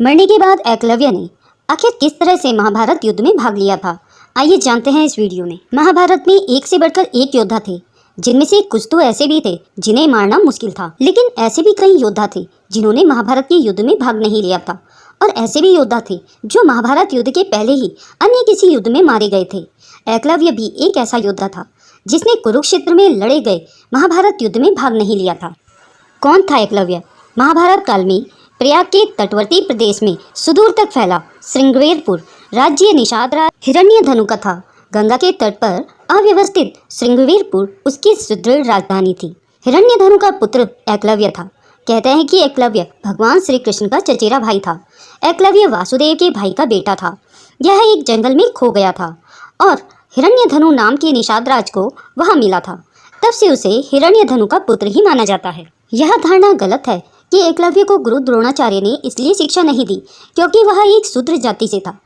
मरने के बाद एकलव्य ने आखिर किस तरह से महाभारत युद्ध में भाग लिया था, आइए जानते हैं इस वीडियो में। महाभारत में एक से बढ़कर एक योद्धा थे, जिनमें से कुछ तो ऐसे भी थे जिन्हें मारना मुश्किल था, लेकिन ऐसे भी कई योद्धा थे जिन्होंने महाभारत के युद्ध में भाग नहीं लिया था। और ऐसे भी योद्धा थे जो महाभारत युद्ध के पहले ही अन्य किसी युद्ध में मारे गए थे। एकलव्य भी एक ऐसा योद्धा था जिसने कुरुक्षेत्र में लड़े गए महाभारत युद्ध में भाग नहीं लिया था। कौन था एकलव्य? महाभारत काल में प्रयाग के तटवर्ती प्रदेश में सुदूर तक फैला श्रृंगवेरपुर राज्य निषाद राज हिरण्यधनु का था। गंगा के तट पर अव्यवस्थित श्रृंगवेरपुर उसकी सुदृढ़ राजधानी थी। हिरण्यधनु का पुत्र एकलव्य था। कहते हैं कि एकलव्य भगवान श्री कृष्ण का चचेरा भाई था। एकलव्य वासुदेव के भाई का बेटा था। यह एक जंगल में खो गया था और हिरण्यधनु नाम के निषाद राज को वहां मिला था। तब से उसे हिरण्यधनु का पुत्र ही माना जाता है। यह धारणा गलत है कि एकलव्य को गुरु द्रोणाचार्य ने इसलिए शिक्षा नहीं दी क्योंकि वह एक शूद्र जाति से था,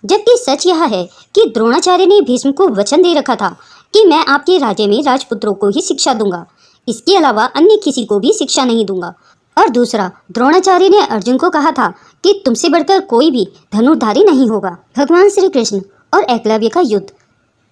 जबकि सच यह है कि द्रोणाचार्य ने भीष्म को वचन दे रखा था कि मैं आपके राज्य में राजपुत्रों को ही शिक्षा दूंगा, इसके अलावा अन्य किसी को भी शिक्षा नहीं दूंगा। और दूसरा, द्रोणाचार्य ने अर्जुन को कहा था कि तुमसे बढ़कर कोई भी धनुर्धारी नहीं होगा। भगवान श्री कृष्ण और एकलव्य का युद्ध।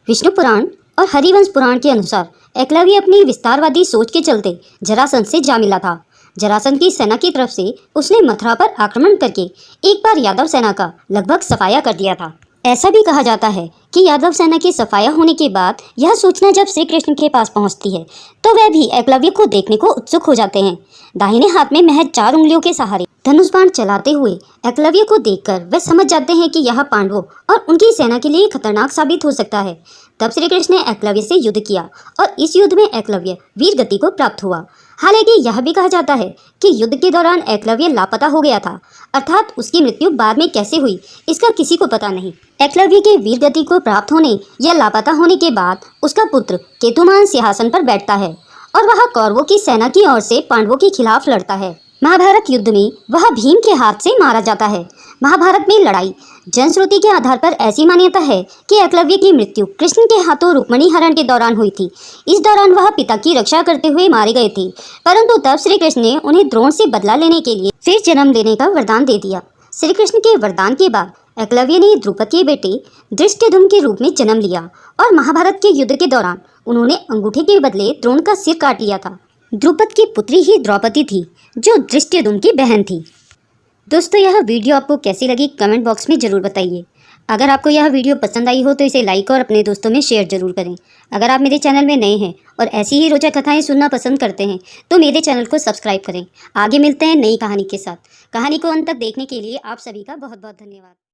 विष्णु पुराण और हरिवंश पुराण के अनुसार एकलव्य अपनी विस्तारवादी सोच के चलते जरासंध से जा मिला था। जरासंध की सेना की तरफ से उसने मथुरा पर आक्रमण करके एक बार यादव सेना का लगभग सफाया कर दिया था। ऐसा भी कहा जाता है कि यादव सेना के सफाया होने के बाद यह सूचना जब श्री कृष्ण के पास पहुंचती है तो वह भी एकलव्य को देखने को उत्सुक हो जाते हैं। दाहिने हाथ में महज 4 उंगलियों के सहारे धनुष बाण चलाते हुए एकलव्य को देखकर वे समझ जाते हैं कि यह पांडवों और उनकी सेना के लिए खतरनाक साबित हो सकता है। तब श्री कृष्ण ने एकलव्य से युद्ध किया और इस युद्ध में एकलव्य वीर गति को प्राप्त हुआ। हालांकि यह भी कहा जाता है कि युद्ध के दौरान एकलव्य लापता हो गया था, अर्थात उसकी मृत्यु बाद में कैसे हुई इसका किसी को पता नहीं। एकलव्य के वीर गति को प्राप्त होने या लापता होने के बाद उसका पुत्र केतुमान सिंहासन पर बैठता है और वह कौरवों की सेना की ओर से पांडवों के खिलाफ लड़ता है। महाभारत युद्ध में वह भीम के हाथ से मारा जाता है। महाभारत में लड़ाई जनश्रुति के आधार पर ऐसी मान्यता है कि एकलव्य की मृत्यु कृष्ण के हाथों रुक्मिणी हरण के दौरान हुई थी। इस दौरान वह पिता की रक्षा करते हुए मारे गए थे, परंतु तब श्री कृष्ण ने उन्हें द्रोण से बदला लेने के लिए फिर जन्म लेने का वरदान दे दिया। श्री कृष्ण के वरदान के बाद एकलव्य ने द्रुपद के बेटे धृष्टद्युम्न के रूप में जन्म लिया और महाभारत के युद्ध के दौरान उन्होंने अंगूठे के बदले द्रोण का सिर काट लिया था। द्रुपद की पुत्री ही द्रौपदी थी, जो धृष्टद्युम्न की बहन थी। दोस्तों, यह वीडियो आपको कैसी लगी कमेंट बॉक्स में ज़रूर बताइए। अगर आपको यह वीडियो पसंद आई हो तो इसे लाइक और अपने दोस्तों में शेयर जरूर करें। अगर आप मेरे चैनल में नए हैं और ऐसी ही रोचक कथाएं सुनना पसंद करते हैं तो मेरे चैनल को सब्सक्राइब करें। आगे मिलते हैं नई कहानी के साथ। कहानी को अंत तक देखने के लिए आप सभी का बहुत बहुत धन्यवाद।